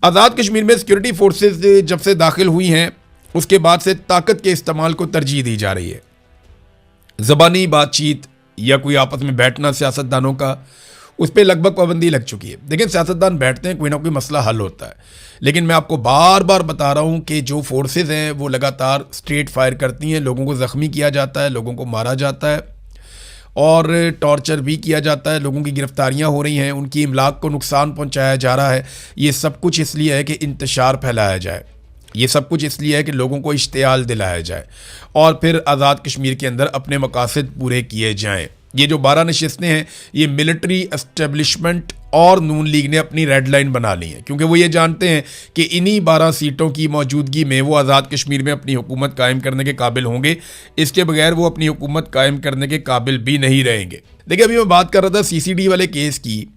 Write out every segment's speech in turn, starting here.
आज़ाद कश्मीर में security forces जब से दाखिल हुई हैं उसके बाद से ताकत के इस्तेमाल को तरजीह दी जा रही है। ज़बानी बातचीत या कोई आपस में बैठना सियासतदानों का, उस पर लगभग पाबंदी लग चुकी है। लेकिन सियासतदान बैठते हैं, कोई ना कोई मसला हल होता है। लेकिन मैं आपको बार बार बता रहा हूँ कि जो फोर्सेस हैं वो लगातार स्ट्रेट फायर करती हैं, लोगों को ज़ख्मी किया जाता है, लोगों को मारा जाता है और टॉर्चर भी किया जाता है, लोगों की गिरफ्तारियां हो रही हैं, उनकी इमलाक को नुकसान पहुंचाया जा रहा है। ये सब कुछ इसलिए है कि इंतशार फैलाया जाए, ये सब कुछ इसलिए है कि लोगों को इश्तियाल दिलाया जाए और फिर आज़ाद कश्मीर के अंदर अपने मकासद पूरे किए जाएं। ये जो 12 नशिस्तें हैं ये मिलिट्री एस्टेब्लिशमेंट और नून लीग ने अपनी रेड लाइन बना ली है, क्योंकि वो ये जानते हैं कि इन्हीं 12 सीटों की मौजूदगी में वो आज़ाद कश्मीर में अपनी हुकूमत कायम करने के काबिल होंगे। इसके बगैर वो अपनी हुकूमत कायम करने के काबिल भी नहीं रहेंगे। देखिए, अभी मैं बात कर रहा था CCD वाले केस की।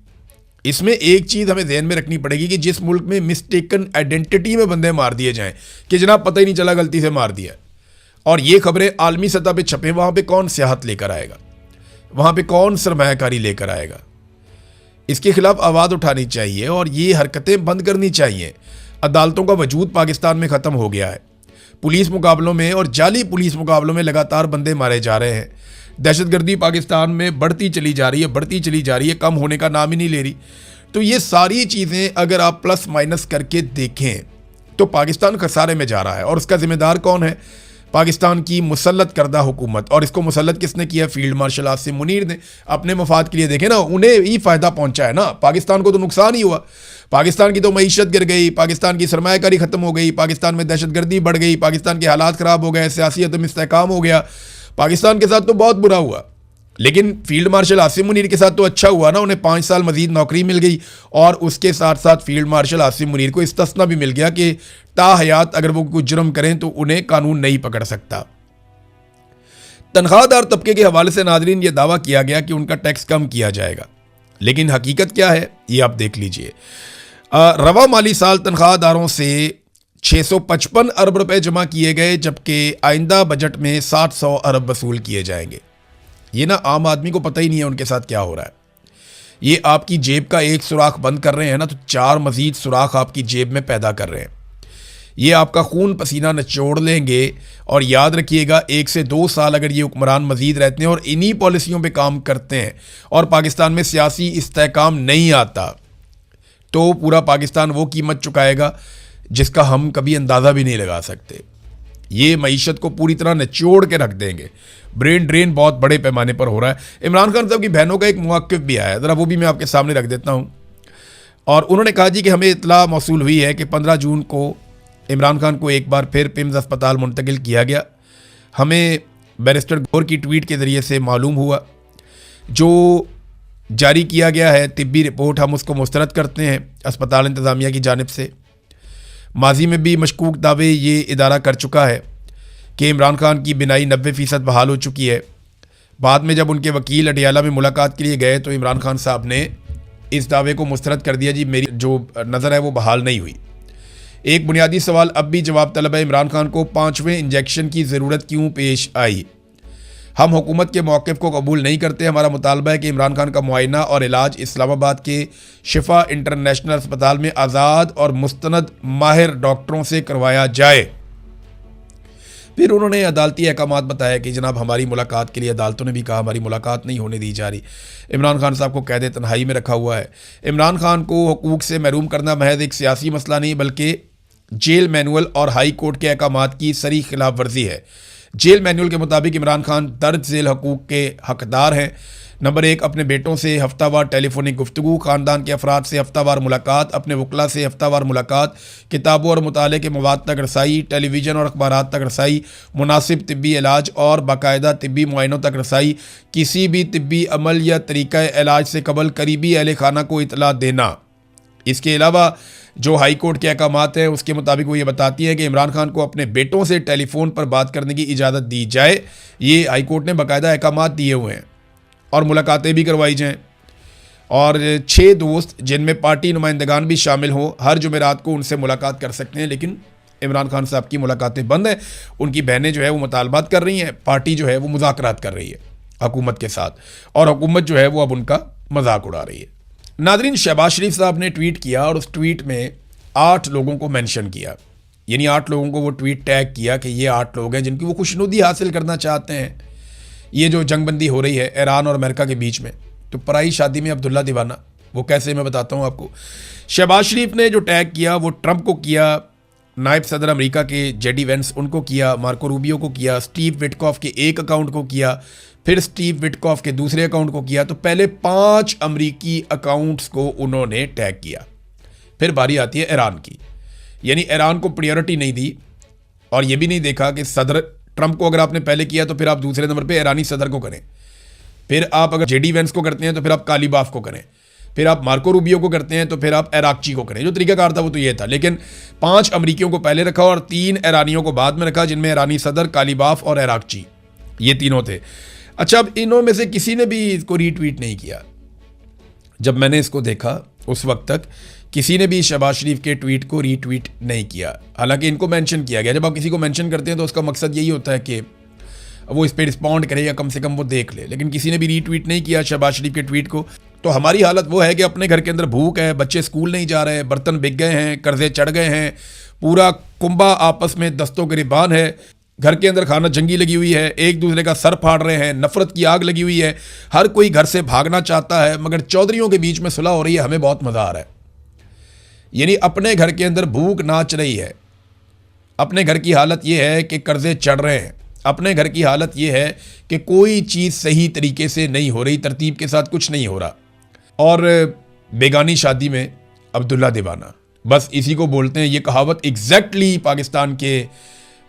इसमें एक चीज़ हमें ध्यान में रखनी पड़ेगी कि जिस मुल्क में मिस्टेकन आइडेंटिटी में बंदे मार दिए जाएं कि जनाब पता ही नहीं चला गलती से मार दिया, और ये खबरें आलमी सतह पे छपें, वहाँ पे कौन सियाहत लेकर आएगा, वहाँ पे कौन सरमायाकारी लेकर आएगा? इसके खिलाफ आवाज़ उठानी चाहिए और ये हरकतें बंद करनी चाहिए। अदालतों का वजूद पाकिस्तान में ख़त्म हो गया है। पुलिस मुकाबलों में और जाली पुलिस मुकाबलों में लगातार बंदे मारे जा रहे हैं। दहशतगर्दी पाकिस्तान में बढ़ती चली जा रही है, कम होने का नाम ही नहीं ले रही। तो ये सारी चीज़ें अगर आप प्लस माइनस करके देखें तो पाकिस्तान खसारे में जा रहा है। और उसका जिम्मेदार कौन है? पाकिस्तान की मुसल्लत करदा हुकूमत। और इसको मुसल्लत किसने किया? फील्ड मार्शल आसिम मुनीर ने, अपने मफाद के लिए। देखें ना, उन्हें ही फ़ायदा पहुंचा है ना, पाकिस्तान को तो नुकसान ही हुआ। पाकिस्तान की तो मईशत गिर गई, पाकिस्तान की सरमायाकारी ख़त्म हो गई, पाकिस्तान में दहशतगर्दी बढ़ गई, पाकिस्तान के हालात ख़राब हो गए, सियासी अदम इस्तेहकाम हो गया। पाकिस्तान के साथ तो बहुत बुरा हुआ, लेकिन फील्ड मार्शल आसिम मुनीर के साथ तो अच्छा हुआ ना, उन्हें 5 साल मजीद नौकरी मिल गई। और उसके साथ साथ फील्ड मार्शल आसिम मुनीर को इस्तिस्ना भी मिल गया कि ताहयात अगर वो कुछ जुर्म करें तो उन्हें कानून नहीं पकड़ सकता। तनख्वाहदार तबके के हवाले से नाजरीन ये दावा किया गया कि उनका टैक्स कम किया जाएगा, लेकिन हकीकत क्या है ये आप देख लीजिए। रवा माली साल तनख्वाहदारों से 655 अरब रुपए जमा किए गए, जबकि आइंदा बजट में 700 अरब वसूल किए जाएंगे। ये ना आम आदमी को पता ही नहीं है उनके साथ क्या हो रहा है। ये आपकी जेब का एक सुराख बंद कर रहे हैं ना, तो 4 मजीद सुराख आपकी जेब में पैदा कर रहे हैं। ये आपका खून पसीना निचोड़ लेंगे। और याद रखिएगा, 1 से 2 साल अगर ये हुक्मरान मजीद रहते हैं और इन्हीं पॉलिसियों पे काम करते हैं और पाकिस्तान में सियासी इस्तेहकाम नहीं आता, तो पूरा पाकिस्तान वो कीमत चुकाएगा जिसका हम कभी अंदाज़ा भी नहीं लगा सकते। ये मईशत को पूरी तरह निचोड़ के रख देंगे। ब्रेन ड्रेन बहुत बड़े पैमाने पर हो रहा है। इमरान खान साहब की बहनों का एक मुवाक्किफ भी आया, ज़रा वो भी मैं आपके सामने रख देता हूँ। और उन्होंने कहा जी कि हमें इत्तला मौसूल हुई है कि 15 जून को इमरान खान को एक बार फिर पिम्स अस्पताल मुंतकिल किया गया। हमें बैरिस्टर गौर की ट्वीट के ज़रिए से मालूम हुआ। जो जारी किया गया है तिब्बी रिपोर्ट, हम उसको मुस्तरद करते हैं अस्पताल इंतज़ामिया की जानिब से। माजी में भी मशकूक दावे ये इदारा कर चुका है कि इमरान खान की बिनाई 90% बहाल हो चुकी है। बाद में जब उनके वकील अडियाला में मुलाकात के लिए गए तो इमरान खान साहब ने इस दावे को मुस्तरद कर दिया, जी मेरी जो नज़र है वो बहाल नहीं हुई। एक बुनियादी सवाल अब भी जवाब तलब है, इमरान खान को 5वें इंजेक्शन की ज़रूरत क्यों पेश आई? हम हुकूमत के मौक़िफ़ को कबूल नहीं करते। हमारा मुतालबा है कि इमरान खान का मुआयना और इलाज इस्लामाबाद के शिफा इंटरनेशनल अस्पताल में आज़ाद और मुस्तनद माहिर डॉक्टरों से करवाया जाए। फिर उन्होंने अदालती अहकामात बताया कि जनाब हमारी मुलाकात के लिए अदालतों ने भी कहा हमारी मुलाकात नहीं होने दी जा रही। इमरान खान साहब को कैद तन्हाई में रखा हुआ है। इमरान खान को हुकूक से महरूम करना महज एक सियासी मसला नहीं, बल्कि जेल मैनुअल और हाई कोर्ट के अहकामात की सरी खिलाफ वर्जी है। जेल मैनुअल के मुताबिक इमरान खान दर्ज झेल हकूक़ के हकदार हैं। नंबर 1, अपने बेटों से हफ्तावार टेलीफोनिक गुफ्तगू, ख़ानदान के अफराद से हफ्तावार मुलाकात, अपने वकला से हफ्तावार मुलाकात, किताबों और मुताले के मवाद तक रसाई, टेलीविज़न और अखबारात तक रसाई, मुनासिब तिब्बी इलाज और बाकायदा तिब्बी मुआयनों तक रसाई, किसी भी तिब्बी अमल या तरीक़ा इलाज से कबल करीबी अहल खाना को इतला देना। इसके अलावा जो हाई कोर्ट के अहकामात हैं उसके मुताबिक वो ये बताती है कि इमरान खान को अपने बेटों से टेलीफोन पर बात करने की इजाज़त दी जाए। ये हाई कोर्ट ने बाकायदा अहकामात दिए हुए हैं और मुलाकातें भी करवाई जाएँ। और 6 दोस्त जिनमें पार्टी नुमाइंदगान भी शामिल हों हर जुमेरात को उनसे मुलाकात कर सकते हैं। लेकिन इमरान खान साहब की मुलाकातें बंद हैं। उनकी बहनें जो है वो मुतालबात कर रही हैं, पार्टी जो है वो मुज़ाकरात कर रही है हुकूमत के साथ, और हुकूमत जो है वो अब उनका मजाक उड़ा रही है। नाज़रीन, शहबाज शरीफ साहब ने ट्वीट किया और उस ट्वीट में 8 लोगों को मेंशन किया, यानी 8 लोगों को वो ट्वीट टैग किया कि ये 8 लोग हैं जिनकी वो खुशनुदी हासिल करना चाहते हैं। ये जो जंगबंदी हो रही है ईरान और अमेरिका के बीच में, तो पराई शादी में अब्दुल्ला दीवाना, वो कैसे मैं बताता हूँ आपको। शहबाज शरीफ ने जो टैग किया वो ट्रंप को किया, नायब सदर अमेरिका के जेडी वेंस उनको किया, मार्को रूबियो को किया, स्टीव विटकॉफ के एक अकाउंट को किया, फिर स्टीव विटकॉफ के दूसरे अकाउंट को किया। तो पहले 5 अमेरिकी अकाउंट्स को उन्होंने टैग किया। फिर बारी आती है ईरान की, यानी ईरान को प्रायोरिटी नहीं दी और ये भी नहीं देखा कि सदर ट्रंप को अगर आपने पहले किया तो फिर आप दूसरे नंबर पे ईरानी सदर को करें, फिर आप अगर जेडी वेंस को करते हैं तो फिर आप कालीबाफ को करें, फिर आप मार्को रूबियो को करते हैं तो फिर आप इराकची को करें। जो तरीकाकार था वो तो ये था, लेकिन 5 अमरीकियों को पहले रखा और 3 ईरानियों को बाद में रखा, जिनमें ईरानी सदर, कालीबाफ और इराकची, ये तीनों थे। अच्छा, अब इनों में से किसी ने भी इसको रीट्वीट नहीं किया। जब मैंने इसको देखा उस वक्त तक किसी ने भी शहबाज शरीफ के ट्वीट को रीट्वीट नहीं किया, हालांकि इनको मेंशन किया गया। जब आप किसी को मेंशन करते हैं तो उसका मकसद यही होता है कि वो इस पर रिस्पॉन्ड करे या कम से कम वो देख ले, लेकिन किसी ने भी रीट्वीट नहीं किया शहबाज शरीफ के ट्वीट को। तो हमारी हालत वो है कि अपने घर के अंदर भूख है, बच्चे स्कूल नहीं जा रहे, बर्तन बिक गए हैं, कर्जे चढ़ गए हैं, पूरा कुंबा आपस में दस्तों गिरबान है, घर के अंदर खाना जंगी लगी हुई है, एक दूसरे का सर फाड़ रहे हैं, नफरत की आग लगी हुई है, हर कोई घर से भागना चाहता है, मगर चौधरियों के बीच में सुलह हो रही है, हमें बहुत मज़ा आ रहा है। यानी अपने घर के अंदर भूख नाच रही है, अपने घर की हालत ये है कि कर्जे चढ़ रहे हैं, अपने घर की हालत ये है कि कोई चीज़ सही तरीके से नहीं हो रही, तरतीब के साथ कुछ नहीं हो रहा। और बेगानी शादी में अब्दुल्ला दीवाना, बस इसी को बोलते हैं। ये कहावत एग्जैक्टली पाकिस्तान के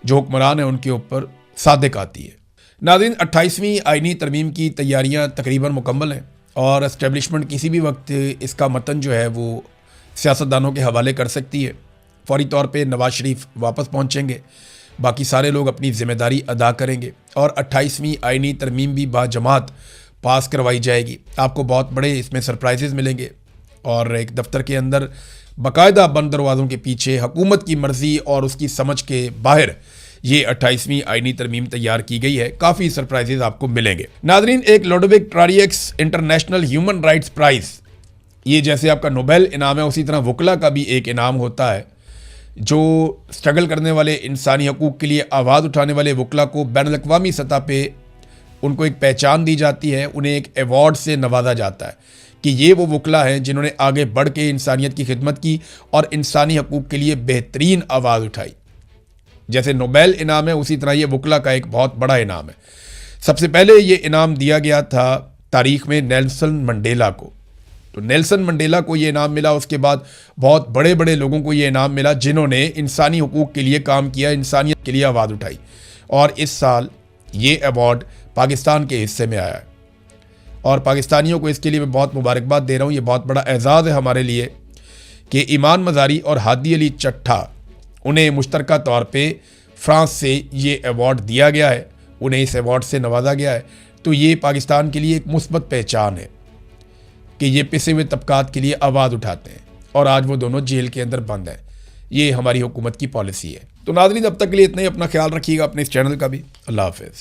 जो हुक्मरान हैं उनके ऊपर सादिक आती है। नाज़रीन, 28वीं आइनी तरमीम की तैयारियां तकरीबन मुकम्मल हैं और एस्टेब्लिशमेंट किसी भी वक्त इसका मतन जो है वो सियासतदानों के हवाले कर सकती है। फौरी तौर पे नवाज शरीफ वापस पहुंचेंगे, बाकी सारे लोग अपनी जिम्मेदारी अदा करेंगे और 28वीं आइनी तरमीम भी बाजमात पास करवाई जाएगी। आपको बहुत बड़े इसमें सरप्राइजेज़ मिलेंगे और एक दफ्तर के अंदर बाकायदा बंद दरवाज़ों के पीछे हुकूमत की मर्ज़ी और उसकी समझ के बाहर ये 28वीं आइनी तरमीम तैयार की गई है। काफ़ी सरप्राइजेज़ आपको मिलेंगे। नाज़रीन, एक लोडोविक ट्रारियक्स इंटरनेशनल ह्यूमन राइट्स प्राइज़, ये जैसे आपका नोबेल इनाम है उसी तरह वकला का भी एक इनाम होता है। जो स्ट्रगल करने वाले, इंसानी हकूक़ के लिए आवाज़ उठाने वाले वकला को बैनुल-अक़वामी सतह पे उनको एक पहचान दी जाती है, उन्हें एक एवॉर्ड से नवाजा जाता है कि ये वो वकला हैं जिन्होंने आगे बढ़ के इंसानियत की खिदमत की और इंसानी हकूक़ के लिए बेहतरीन आवाज़ उठाई। जैसे नोबेल इनाम है उसी तरह ये वकला का एक बहुत बड़ा इनाम है। सबसे पहले ये इनाम दिया गया था तारीख़ में नेल्सन मंडेला को। तो नेल्सन मंडेला को ये इनाम मिला, उसके बाद बहुत बड़े बड़े लोगों को ये इनाम मिला जिन्होंने इंसानी हकूक़ के लिए काम किया, इंसानियत के लिए आवाज़ उठाई। और इस साल ये अवार्ड पाकिस्तान के हिस्से में आया है और पाकिस्तानियों को इसके लिए मैं बहुत मुबारकबाद दे रहा हूँ। ये बहुत बड़ा एजाज़ है हमारे लिए कि ईमान मज़ारी और हादी अली चट्ठा, उन्हें मुश्तरका तौर पे फ्रांस से ये अवार्ड दिया गया है, उन्हें इस अवार्ड से नवाजा गया है। तो ये पाकिस्तान के लिए एक मुस्बत पहचान है कि ये पिसे हुए तबकात के लिए आवाज़ उठाते हैं और आज वो दोनों जेल के अंदर बंद हैं। ये हमारी हुकूमत की पॉलिसी है। तो नाज़रीन, अब तक के लिए इतना ही। अपना ख्याल रखिएगा, अपने इस चैनल का भी। अल्लाह हाफ़िज़।